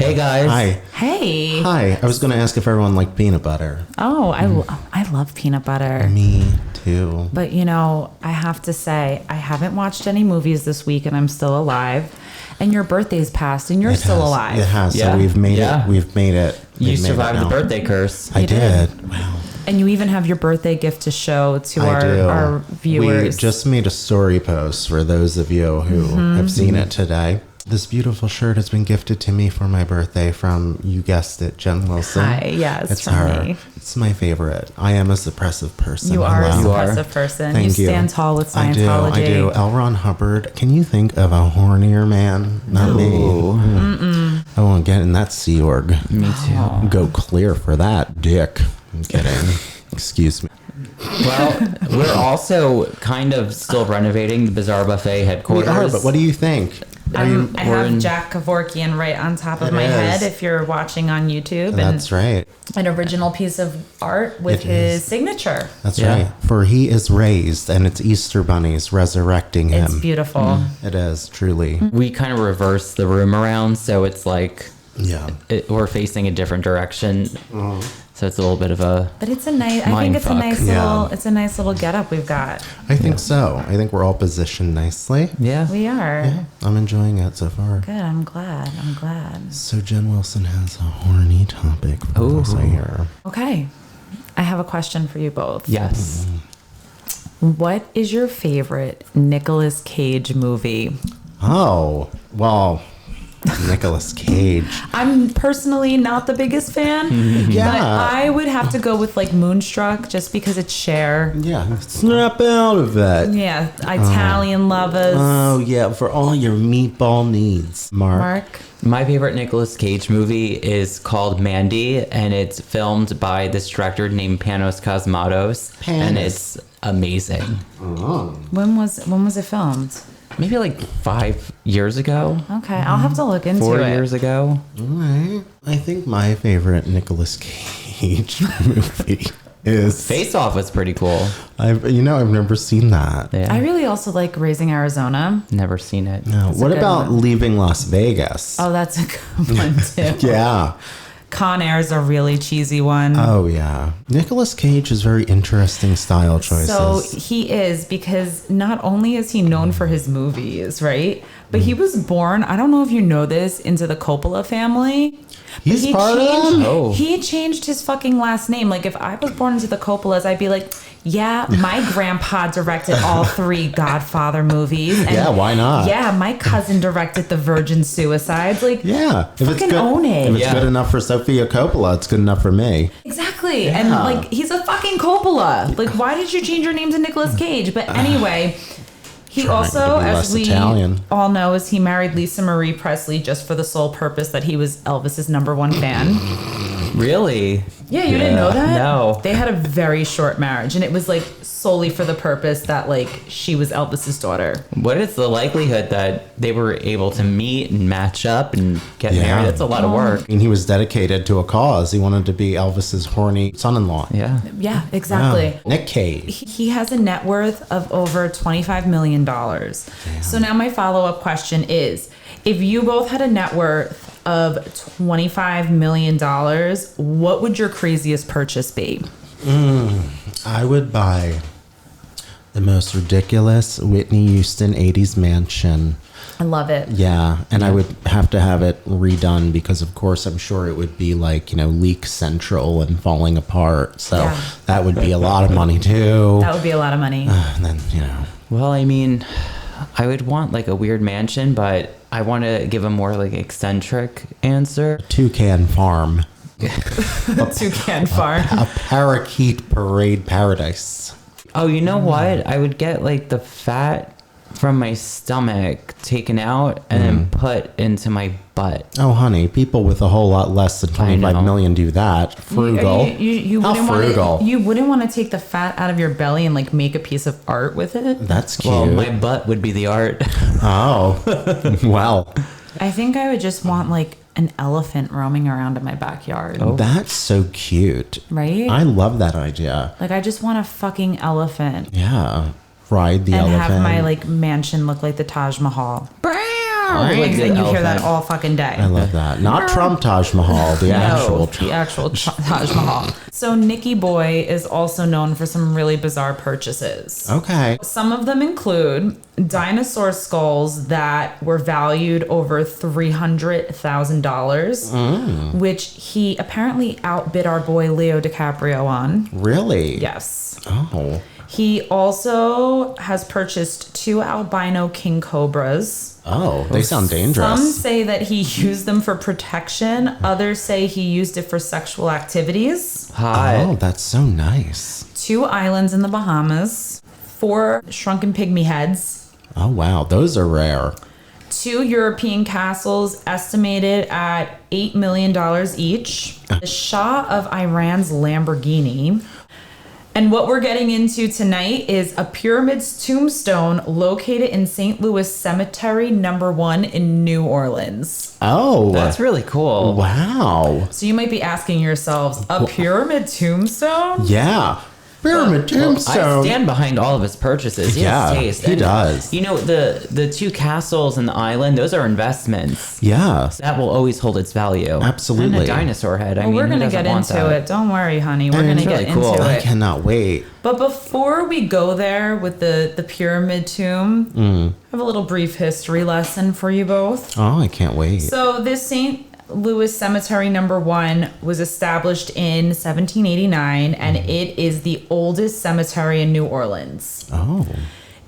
Hey guys. Hi. Hey. Hi. I was going to ask if everyone liked peanut butter. Oh, I love peanut butter. Me too. But I have to say, I haven't watched any movies this week and I'm still alive. And your birthday's passed and you're still alive. It has. Yeah. So we've made Yeah. it. We've made it. You We've made it survived the now. birthday curse. I You did. Wow. And you even have your birthday gift to show to I do. our viewers. We just made a story post for those of you who have seen it today. This beautiful shirt has been gifted to me for my birthday from, you guessed it, Jen Wilson. Hi, yes, It's from her. me. It's my favorite. I am a suppressive person. You are a Hello. suppressive person. Thank you. stand tall with Scientology. I do. L. Ron Hubbard. Can you think of a hornier man? Not me. I won't get in that Sea Org. Me too. Go clear for that, dick. I'm kidding. Excuse me. Well, we're also kind of still renovating the Bizarre Buffet We headquarters. are, but what do you think? I we're have in- Jack Kevorkian right on top of It my is. head if you're watching on YouTube. That's right. An original piece of art with It his is. signature. That's Yeah. right. For he is raised, and it's Easter bunnies resurrecting him. It's beautiful. It is, truly. We kind of reversed the room around, so it's like Yeah. we're facing a different direction. So it's a little bit of a... But it's a nice. I think Mind it's a fuck. nice Yeah. little. It's a nice little getup we've got. I think so. I think we're all positioned nicely. Yeah. We are. Yeah, I'm enjoying it so far. Good. I'm glad. I'm glad. So Jen Wilson has a horny topic for us, I hear. Okay. I have a question for you both. Yes. What is your favorite Nicolas Cage movie? Oh, well, Nicolas Cage. I'm personally not the biggest fan, Yeah. but I would have to go with like Moonstruck just because it's Cher. Yeah, snap out of it. Yeah, Italian lovers. Oh, yeah, for all your meatball needs. Mark. My favorite Nicolas Cage movie is called Mandy, and it's filmed by this director named Panos Cosmatos, and Panos. it's amazing. When was it filmed? Maybe like 5 years ago, Okay, I'll have to look into 4 it. years ago. All right. I think my favorite Nicolas Cage movie is... Face Off was pretty cool. I've never seen that. Yeah. I really also like Raising Arizona. Never seen it. No. a What good about one. Leaving Las Vegas? Oh, that's a good one too. Yeah. Con Air is a really cheesy one. Oh, yeah. Nicolas Cage has very interesting style choices. So he is, because not only is he known for his movies, right? But he was born, I don't know if you know this, into the Coppola family. But He's part of them? Oh. He changed his fucking last name. Like, if I was born into the Coppolas, I'd be like, yeah, my grandpa directed all 3 Godfather movies. And Yeah, why not? Yeah, my cousin directed The Virgin Suicides. Like, Yeah. If Fucking own it. If it's Yeah. good enough for Sofia Coppola, it's good enough for me. exactly. And, like, he's a fucking Coppola. Like, why did you change your name to Nicolas Cage? But anyway... He Trying also, to be as less we Italian. all know, is he married Lisa Marie Presley just for the sole purpose that he was Elvis's #1 fan. Really? Yeah, you didn't know that? No. They had a very short marriage, and it was like solely for the purpose that like she was Elvis's daughter. What is the likelihood that they were able to meet and match up and get Yeah. married? That's a lot of work. And he was dedicated to a cause. He wanted to be Elvis's horny son-in-law. Yeah. Yeah, exactly. Yeah. Nick Cage. He has a net worth of over $25 million. So now my follow-up question is, if you both had a net worth of $25 million, what would your craziest purchase be? I would buy the most ridiculous Whitney Houston 80s mansion. I love it. Yeah, and I would have to have it redone because, of course, I'm sure it would be like, leak central and falling apart. So Yeah. that would be a lot of money, too. That would be a lot of money. And then, Well, I mean, I would want like a weird mansion, but I want to give a more like eccentric answer. Toucan Farm. Toucan Farm. A parakeet parade paradise. Oh, you know what? I would get like the fat from my stomach taken out and then put into my butt. Oh, honey, people with a whole lot less than 25 know. million do that. Frugal. You How wouldn't frugal. Want to, you wouldn't want to take the fat out of your belly and like make a piece of art with it. That's cute. Well, my butt would be the art. Oh, well, I think I would just want like an elephant roaming around in my backyard. that's so cute. Right? I love that idea. Like I just want a fucking elephant. Yeah. Ride the And elephant. have my like mansion look like the Taj Mahal. Like the and you hear that elephant. all fucking day. I love that. Not Trump Taj Mahal, the actual. The actual Taj Mahal. So Nicky Boy is also known for some really bizarre purchases. Okay. Some of them include dinosaur skulls that were valued over $300,000, which he apparently outbid our boy Leo DiCaprio on. Really? Yes. Oh. He also has purchased 2 albino king cobras. Oh, they sound dangerous. Some say that he used them for protection. Others say he used it for sexual activities. Hot. Oh, that's so nice. 2 islands in the Bahamas. 4 shrunken pygmy heads. Oh, wow. Those are rare. 2 European castles estimated at $8 million each. The Shah of Iran's Lamborghini. And what we're getting into tonight is a pyramid's tombstone located in St. Louis Cemetery number 1 in New Orleans. Oh. That's really cool. Wow. So you might be asking yourselves, a pyramid tombstone? Yeah. Pyramid tombstone. I stand behind all of his purchases. He has taste. he And, does. You know, the 2 castles and the island, those are investments. Yeah. That will always hold its value. Absolutely. And a dinosaur head. I Well, mean, we're who going to doesn't get want into that? it. Don't worry, honey. We're And going to it's get really cool. into I it. cannot wait. But before we go there with the pyramid tomb, I have a little brief history lesson for you both. Oh, I can't wait. So this St. Louis Cemetery number 1 was established in 1789, and it is the oldest cemetery in New Orleans. Oh.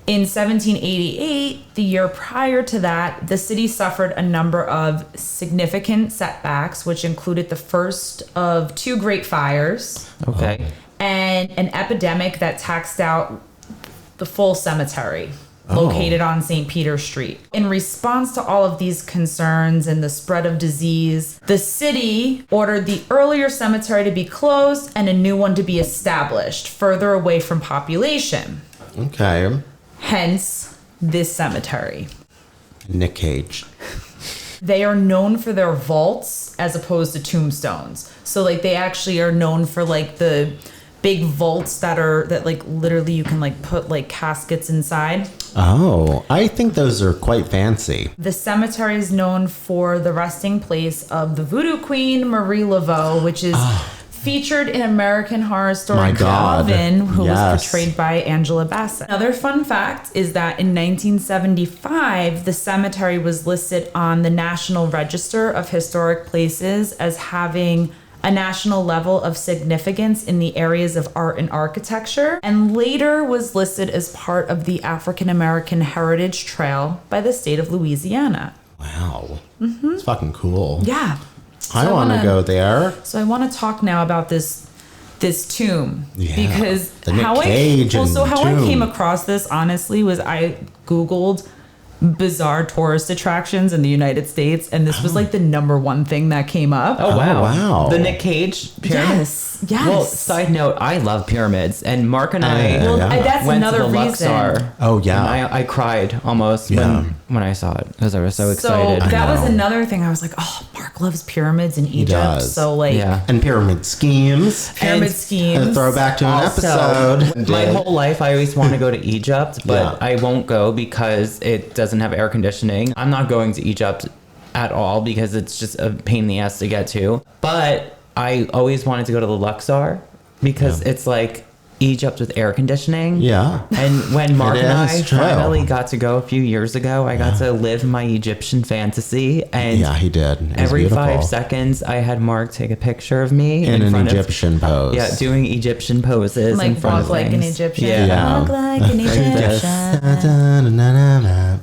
In 1788, the year prior to that, the city suffered a number of significant setbacks, which included the first of 2 great fires Okay. and an epidemic that taxed out the full cemetery located on St. Peter Street. In response to all of these concerns and the spread of disease, the city ordered the earlier cemetery to be closed and a new one to be established further away from population. Okay. Hence, this cemetery. Nick Cage. They are known for their vaults as opposed to tombstones. So like they actually are known for like the big vaults that like literally you can like put like caskets inside. Oh, I think those are quite fancy. The cemetery is known for the resting place of the voodoo queen Marie Laveau, which is featured in American Horror Story My God. Coven, who was Yes. portrayed by Angela Bassett. Another fun fact is that in 1975, the cemetery was listed on the National Register of Historic Places as having a national level of significance in the areas of art and architecture, and later was listed as part of the African American Heritage Trail by the state of Louisiana. Wow. It's fucking cool. Yeah. I So want to wanna- go there. So I want to talk now about this tomb Yeah, because the Nick how Cage I tomb. came across this honestly was I googled bizarre tourist attractions in the United States, and this was like the number 1 thing that came up. Oh, wow. wow. The Nick Cage pyramid. Yes. Well, side note, I love pyramids, and Mark and I Well, Yeah. that's went another to the reason. Luxor. Oh, yeah. And I cried almost Yeah. when I saw it because I was so excited. So that was know. another thing. I was like, oh, Mark loves pyramids in Egypt. does. So like Yeah. And pyramid schemes. pyramid And schemes. A throwback to an Also, episode. my whole life, I always want to go to Egypt, but Yeah. I won't go because it doesn't have air conditioning. I'm not going to Egypt at all because it's just a pain in the ass to get to. But I always wanted to go to the Luxor because it's like Egypt with air conditioning. Yeah. And when Mark It and I is true. finally got to go a few years ago, I got to live my Egyptian fantasy. And Yeah, he did. It was every beautiful. 5 seconds, I had Mark take a picture of me In an front of- Egyptian pose. yeah, doing Egyptian poses in like front walk of like an things. Egyptian. Yeah. Walk like an Egyptian.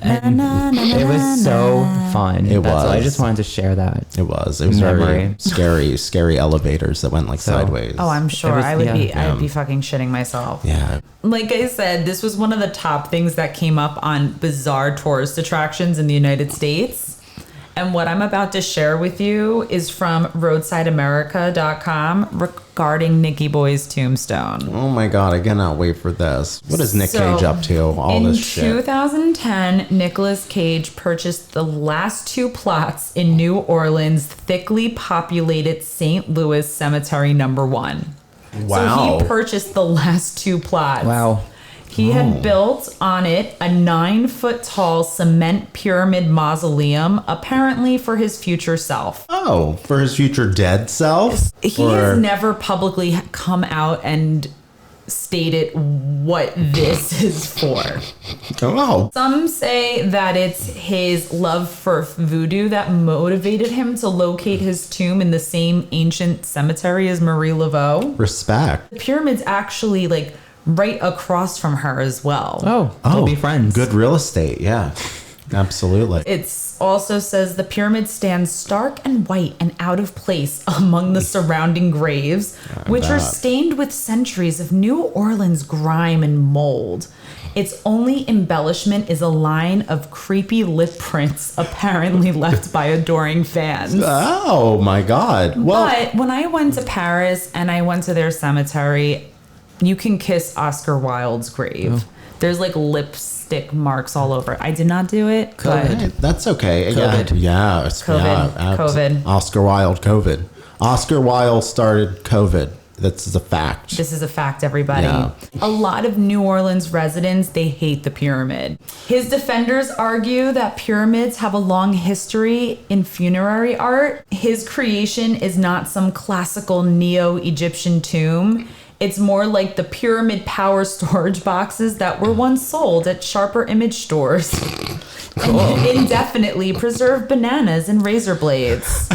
And it was so fun. It That's all. I was. just wanted to share that. It was very Memory. scary elevators that went like So- sideways. Oh, I'm sure was- I would be. yeah. I'd be fucking shitting myself. Yeah. Like I said, this was one of the top things that came up on bizarre tourist attractions in the United States. And what I'm about to share with you is from roadsideamerica.com regarding Nicky Boy's tombstone. Oh my God, I cannot wait for this. What is Nick So, Cage up to? All in this shit. 2010, Nicolas Cage purchased the last 2 plots in New Orleans' thickly populated St. Louis Cemetery number 1. Wow. So he purchased the last 2 plots. Wow. He had built on it a 9-foot tall cement pyramid mausoleum, apparently for his future self. Oh, for his future dead self? He has never publicly come out and stated what this is for. Oh. Some say that it's his love for voodoo that motivated him to locate his tomb in the same ancient cemetery as Marie Laveau. Respect. The pyramid's actually like right across from her as well. Oh, they'll be friends. Good real estate, yeah. Absolutely. It also says the pyramid stands stark and white and out of place among the surrounding graves, which are stained with centuries of New Orleans grime and mold. Its only embellishment is a line of creepy lip prints apparently left by adoring fans. Oh my God. Well, But when I went to Paris and I went to their cemetery, you can kiss Oscar Wilde's grave. There's like lipstick marks all over. I did not do it. COVID. But that's okay. COVID. Yeah. COVID. COVID. Oscar Wilde, COVID. Oscar Wilde started COVID. That's a fact. This is a fact, everybody. Yeah. A lot of New Orleans residents, they hate the pyramid. His defenders argue that pyramids have a long history in funerary art. His creation is not some classical neo-Egyptian tomb. It's more like the pyramid power storage boxes that were once sold at Sharper Image stores. And indefinitely preserved bananas and razor blades.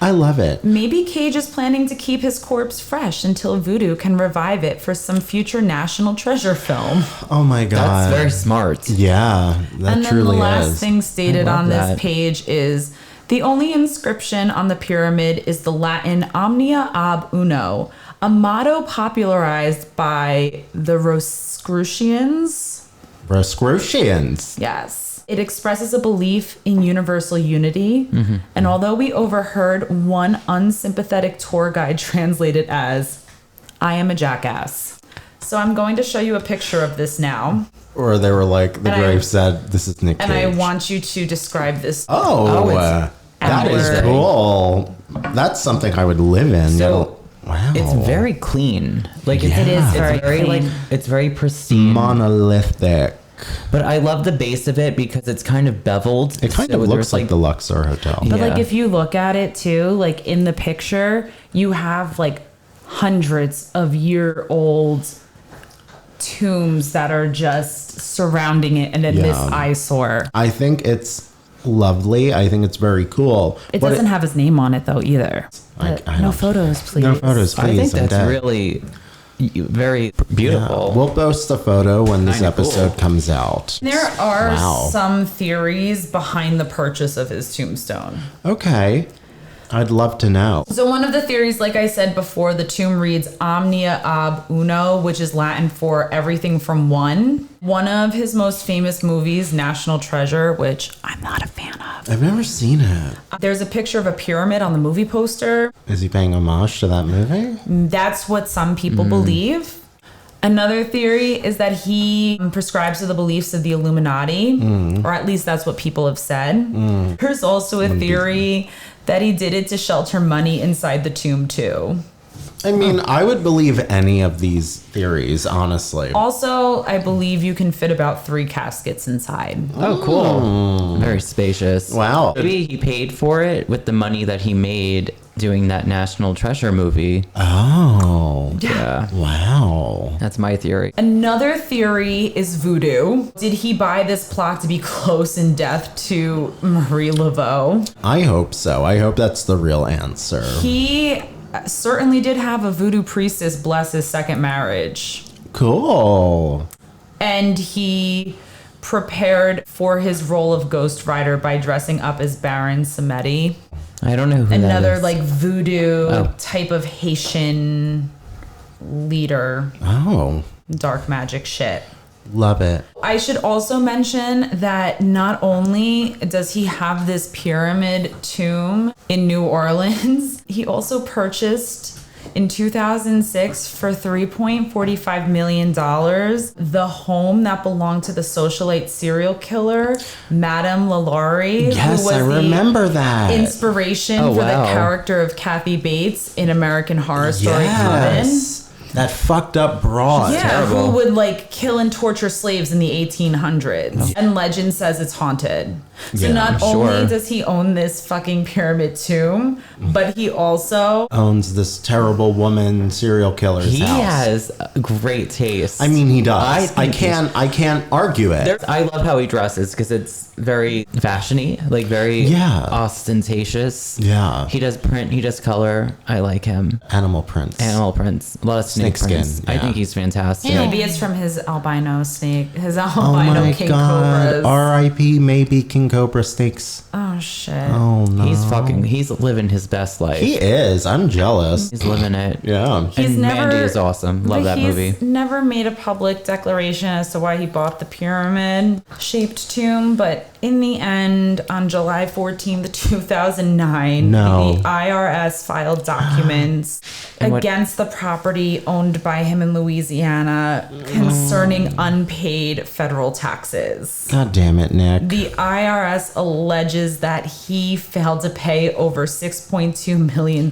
I love it. Maybe Cage is planning to keep his corpse fresh until Voodoo can revive it for some future National Treasure film. Oh my God. That's very smart. Yeah, that And then truly the last is. thing stated I love on this that. page is the only inscription on the pyramid is the Latin Omnia ab uno, a motto popularized by the Rosicrucians. Rosicrucians. Yes. It expresses a belief in universal unity. And although we overheard one unsympathetic tour guide translate it as, I am a jackass. So I'm going to show you a picture of this now. Or they were like, the And grave said, this is Nick Cage. And I want you to describe this. that is outward. cool. That's something I would live in. So wow. it's very clean. Like Yeah. It is it's very very clean. like it's very pristine. monolithic. But I love the base of it because it's kind of beveled. It kind So of looks there's, like the Luxor Hotel. But Yeah. like if you look at it too, like in the picture, you have like hundreds of year-old tombs that are just surrounding it and in this Yeah. eyesore. I think it's lovely. I think it's very cool. It But doesn't have his name on it though either. But I no don't- photos, please. No photos, please. I think I'm that's dead. really very beautiful. Yeah. We'll post a photo when this Kinda episode cool. comes out. There are Wow. some theories behind the purchase of his tombstone. Okay. I'd love to know. So one of the theories, like I said before, the tomb reads Omnia ab uno, which is Latin for everything from one. One of his most famous movies, National Treasure, which I'm not a fan of. I've never seen it. There's a picture of a pyramid on the movie poster. Is he paying homage to that movie? That's what some people believe. Another theory is that he prescribes to the beliefs of the Illuminati, or at least that's what people have said. There's also a theory that he did it to shelter money inside the tomb too. I mean, I would believe any of these theories, honestly. Also, I believe you can fit about 3 caskets inside. Oh, cool. Very spacious. Wow. Maybe he paid for it with the money that he made doing that National Treasure movie. Oh. Yeah. Wow. That's my theory. Another theory is voodoo. Did he buy this plot to be close in death to Marie Laveau? I hope so. I hope that's the real answer. He certainly did have a voodoo priestess bless his second marriage. Cool. And he prepared for his role of Ghost Rider by dressing up as Baron Samedi. I don't know who that Another is. like voodoo Oh. type of Haitian leader, Oh. dark magic shit. Love it. I should also mention that not only does he have this pyramid tomb in New Orleans, he also purchased in 2006 for $3.45 million the home that belonged to the socialite serial killer, Madame Lalaurie, Yes, who was I remember that. the inspiration Oh, for wow. the character of Kathy Bates in American Horror Story Coven. Yes. That fucked up broad. Yeah, terrible. who would like kill and torture slaves in the 1800s. And legend says it's haunted. So Yeah, not I'm only sure. does he own this fucking pyramid tomb, but he also Owns this terrible woman serial killer's He house. has a great taste. I mean, he does. I I think can't argue it. I love how he dresses because it's very fashiony, like very Yeah. ostentatious. Yeah. He does print, he does color. I like him. Animal prints. Animal prints, a lot of snake Snake prints. skin, I yeah. think he's fantastic. maybe it's from his albino snake, his Oh albino my king god. cobras. R.I.P. maybe King Cobra snakes. Oh shit. Oh no. He's living his best life. He is. I'm jealous. He's living it. Yeah. He's and never, Mandy is awesome. Love but that he's movie. never made a public declaration as to why he bought the pyramid-shaped tomb, but in the end, on July 14th, 2009, No. the IRS filed documents And what- against the property owned by him in Louisiana concerning unpaid federal taxes. God damn it, Nick. The IRS alleges that he failed to pay over $6.2 million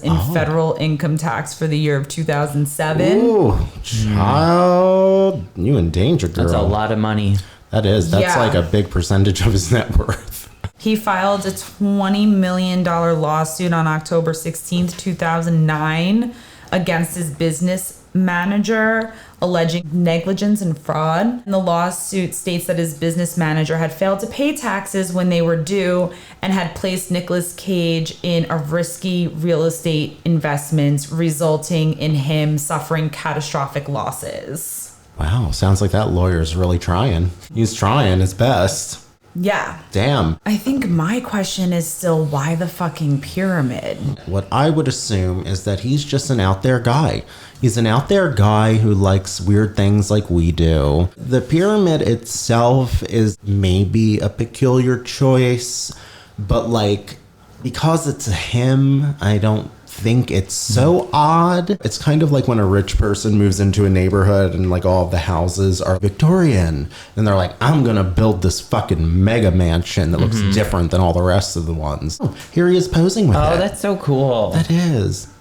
in federal income tax for the year of 2007. Ooh, child. You in danger, girl. That's a lot of money. That is. That's Yeah. like a big percentage of his net worth. He filed a $20 million lawsuit on October 16th, 2009 against his business manager, alleging negligence and fraud. And the lawsuit states that his business manager had failed to pay taxes when they were due and had placed Nicolas Cage in a risky real estate investments, resulting in him suffering catastrophic losses. Wow. Sounds like that lawyer's really trying. He's trying his best. Yeah. Damn. I think my question is still, why the fucking pyramid? What I would assume is that he's just an out there guy. He's an out there guy who likes weird things like we do. The pyramid itself is maybe a peculiar choice, but like, because it's him, I don't think it's so odd. It's kind of like when a rich person moves into a neighborhood and like all of the houses are Victorian and they're like, I'm gonna build this fucking mega mansion that looks different than all the rest of the ones. Oh, here he is posing with it. Oh, that's so cool. That is.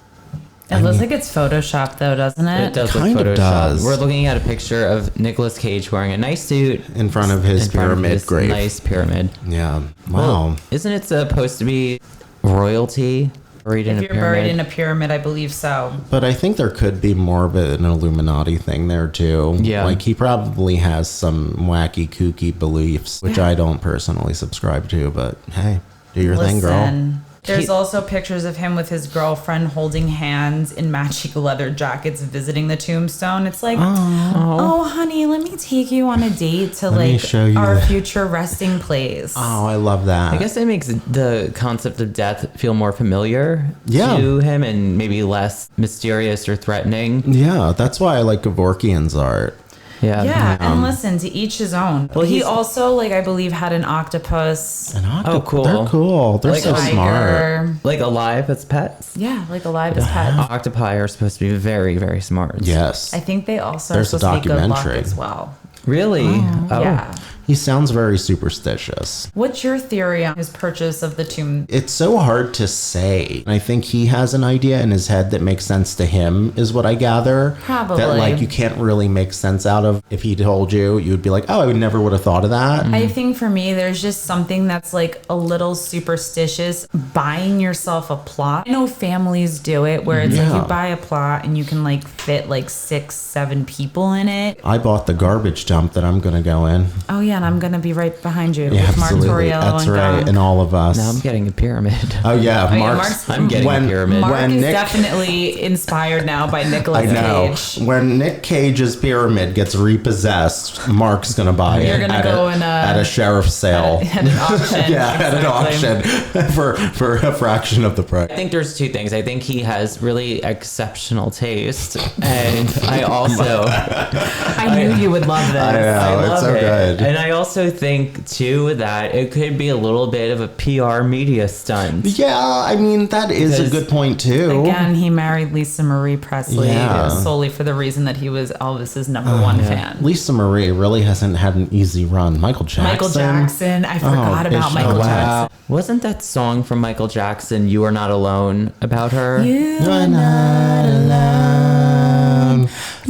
It looks like it's Photoshopped though, doesn't it? It does look kind of Photoshopped. does. We're looking at a picture of Nicolas Cage wearing a nice suit In front of his in front of pyramid his grave. Nice pyramid. Yeah. Wow. Well, isn't it supposed to be royalty buried in If a you're pyramid? buried in a pyramid, I believe so. But I think there could be more of an Illuminati thing there too. Yeah. Like he probably has some wacky, kooky beliefs, which I don't personally subscribe to, but hey, do your thing, girl. Listen, there's He- also pictures of him with his girlfriend holding hands in matching leather jackets visiting the tombstone. It's like, oh, honey, let me take you on a date to me like show you our the- future resting place. Oh, I love that. I guess it makes the concept of death feel more familiar Yeah. to him and maybe less mysterious or threatening. Yeah, that's why I like Kevorkian's art. Yeah. Yeah, and listen, to each his own. Well, He he's- also, like, I believe, had an octopus, Oh, cool. They're cool. They're Like so a smart. tiger. Like alive as pets. Yeah, like alive as pets. Octopi are supposed to be very, very smart. Yes. I think they also There's are a supposed to be good luck documentary. as well. Really? Oh. Yeah. He sounds very superstitious. What's your theory on his purchase of the tomb? It's so hard to say. I think he has an idea in his head that makes sense to him, is what I gather. Probably. That, like, you can't really make sense out of. If he told you, you'd be like, oh, I would never would have thought of that. I think for me, there's just something that's like a little superstitious, buying yourself a plot. I know families do it where it's like Yeah. you buy a plot and you can like fit like 6, 7 people in it. I bought the garbage dump that I'm going to go in. Oh yeah, and I'm gonna be right behind you Yeah, with Mark absolutely. Torriello That's and right. Gong. And all of us. Now I'm getting a pyramid. Oh, yeah. yeah, Mark's, I'm getting a pyramid. Mark when is Nick- definitely inspired now by I Nicolas know. Cage. When Nick Cage's pyramid gets repossessed, Mark's going to buy it. You're gonna at go a, in at a sheriff's sale. At an auction. Yeah, at an Exactly. auction for a fraction of the price. I think there's two things. I think he has really exceptional taste, and I also I knew you would love this. I know, it's love so it. good. And I also think too that it could be a little bit of a PR media stunt. Yeah, I mean, that is a Because- good point, too. Again, he married Lisa Marie Presley Yeah. solely for the reason that he was Elvis's number one fan. Lisa Marie really hasn't had an easy run. Michael Jackson. Michael Jackson. I forgot about bitch, Michael wow. Jackson. Wasn't that song from Michael Jackson, "You Are Not Alone," about her? You're You're not alone. song.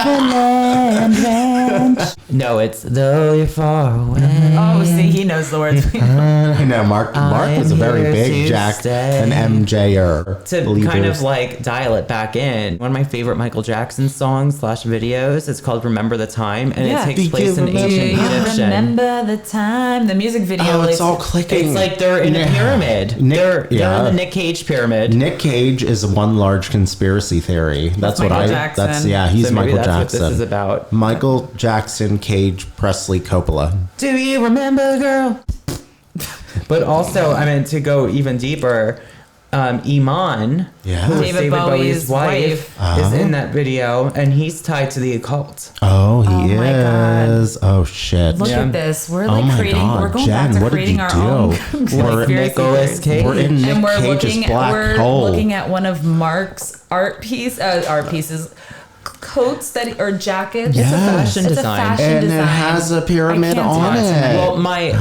Neverland Ranch. No, it's though you're far away. Oh, see, he knows the words. I know Mark was a very here big to Jack stay. and MJer. To kind of like dial it back in, one of my favorite Michael Jackson songs / videos is called "Remember the Time," and Yeah. it takes place in Do ancient you Egyptian. remember the time? The music video. Oh, it's all clicking. It's like they're in a pyramid. They're in the Nick Cage pyramid. Nick Cage is one large conspiracy theory. That's what Michael I. Jackson. That's he's So maybe Michael that's Jackson. what this is about. Michael Jackson, Cage, Presley, Coppola. Do you remember, girl? But also, I mean, to go even deeper, Iman, Yeah. who is David David Bowie's Bowie's wife, is in that video, and he's tied to the occult. Oh, he Oh my God. is. Oh shit. Look Yeah. at this. We're Oh like my creating. God, We're going Jen, back to what did creating you our do? own We're conspiracy Nicolas theories. Cage. We're in Nick And we're Cage's looking. black We're hole. looking at one of Mark's art pieces, coats or jackets. Yes. fashion It's design. a fashion And design. it has a pyramid I can't on do it. tonight. Well, my new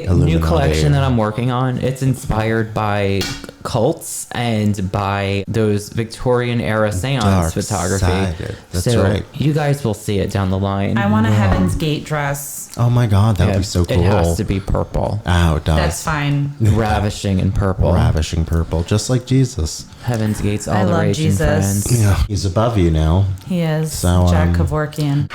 Illuminati. collection that I'm working on, it's inspired by cults and by those Victorian era seance Dark photography. sided. That's so right. you guys will see it down the line. I want a Heaven's Gate dress. Oh my God, that would Yeah, be so cool. It has to be purple, Oh, it does. That's fine. ravishing in purple. Ravishing purple, just like Jesus. Heaven's Gates, all I the love raging Jesus. friends. Yeah, he's above you now. He is So, Jack Kevorkian.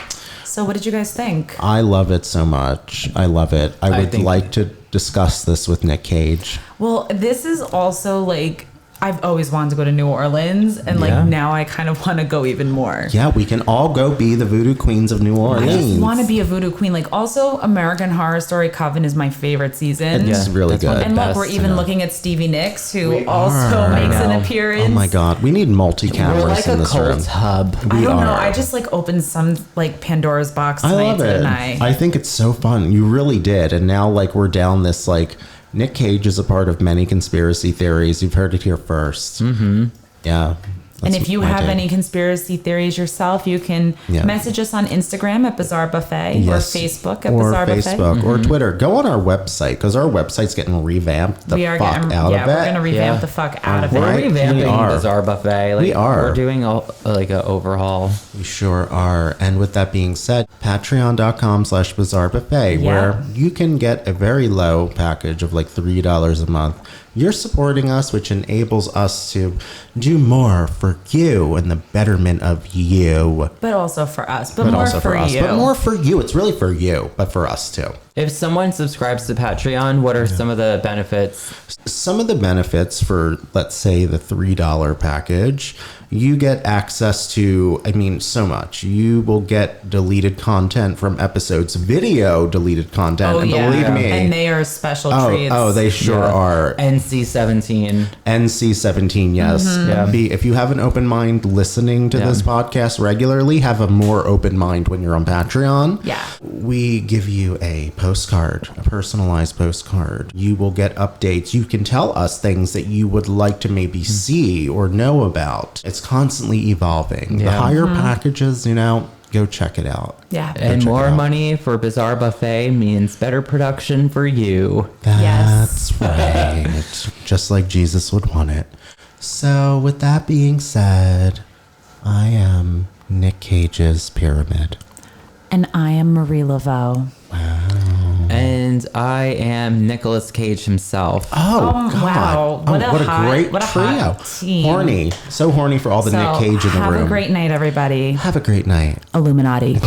So, what did you guys think? I love it so much. I love it. I would think- like to discuss this with Nick Cage. Well, this is also like I've always wanted to go to New Orleans, and like Yeah. now I kind of want to go even more. Yeah, we can all go be the voodoo queens of New I just Orleans. want to be a voodoo queen. Like, also, American Horror Story Coven is my favorite season. It's really that's one of good. And look, best, we're even yeah. looking at Stevie Nicks, who We also are. makes I an know. appearance. Oh my God, we need multi-cameras We're like in a this room. cult hub. I We don't know. are. I just like opened some like Pandora's box I tonight love it. tonight. I think it's so fun. You really did. And now like we're down this like Nick Cage is a part of many conspiracy theories. You've heard it here first. Mm-hmm. Yeah. And That's if you my have take. any conspiracy theories yourself, you can Yeah. message us on Instagram at Bizarre Buffet Yes. or Facebook at or Bizarre Facebook Buffet. or Twitter. Go on our website because our website's getting revamped the We are fuck getting, out yeah, of we're it. gonna revamp Yeah. the fuck out of We're Right? it. We revamping are. Bizarre Buffet. Like, We are. We're doing like an overhaul. We sure are. And with that being said, patreon.com/bizarre buffet, Yeah. where you can get a very low package of like $3 a month. You're supporting us, which enables us to do more for you and the betterment of you. But also for us. But, But more also for us. you. But more for you. It's really for you, but for us too. If someone subscribes to Patreon, what are some of the benefits? Some of the benefits for, let's say, the $3 package, you get access to, I mean, so much. You will get deleted content from episodes, video deleted content. Oh, and yeah. believe me. And they are special treats. Oh, they sure Yeah. are. NC-17. NC-17, yes. Mm-hmm. Yeah. If you have an open mind listening to Yeah. this podcast regularly, have a more open mind when you're on Patreon. Yeah. We give you a postcard, a personalized postcard. You will get updates. You can tell us things that you would like to maybe see or know about. It's constantly evolving. The Yeah. higher Mm-hmm. packages, go check it out. Yeah. And check more it out. money for Bizarre Buffet means better production for you. That's right. Just like Jesus would want it. So, with that being said, I am Nick Cage's pyramid. And I am Marie Laveau. And I am Nicolas Cage himself. Oh, Oh, God. wow. What a hot- great what a trio. hot team. Horny. So horny for all the Nick Cage in the room. Have a great night, everybody. Have a great night. Illuminati.